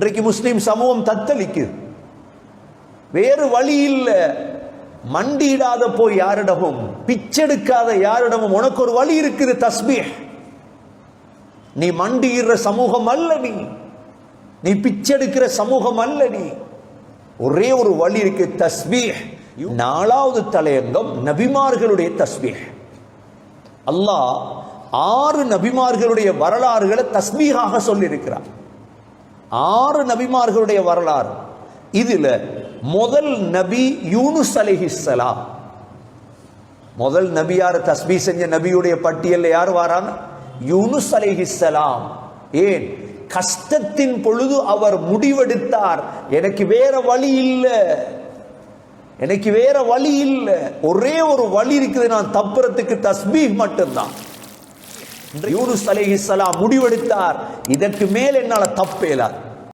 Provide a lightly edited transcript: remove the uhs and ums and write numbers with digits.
இன்றைக்கு முஸ்லிம் சமூகம் தத்தளிக்குது. வேறு வழி இல்லை. மண்டியிடாத போய் யாரிடமும், பிச்செடுக்காத யாரிடமும் உனக்கு ஒரு வழி இருக்குது, தஸ்பீஹ். நீ மண்டியிடுற சமூகம் அல்ல, நீ பிச்செடுக்கிற சமூகம் அல்ல. நீ ஒரே ஒரு வழி இருக்கு, தஸ்பீஹ். 4வது தலையங்கம் நபிமார்களுடைய தஸ்பீஹ். அல்லாஹ் 6 நபிமார்களுடைய வரலாறுகளை தஸ்பீஹாக சொல்லி இருக்கிறார். 6 நபிமார்களுடைய வரலாறு. இதுல முதல் நபி யூனுஸ் அலைஹிஸ்ஸலாம். முதல் நபியார் தஸ்பீஹ் செஞ்ச நபியுடைய பட்டியல்ல யார் வராங்க? யூனுஸ் அலைஹிஸ்ஸலாம். ஏன்? கஷ்டத்தின் பொழுது அவர் முடிவெடுத்தார், எனக்கு வேற வழி இல்லை, எனக்கு வேற வழி இல்லை, ஒரே ஒரு வழி இருக்குது, நான் தப்புறதுக்கு தஸ்பீஹ் மட்டும்தான். யூனுஸ் அலைஹிஸ்ஸலாம் முடிவெடுத்தார், இதற்கு மேல் என்னால தப்பேலாது.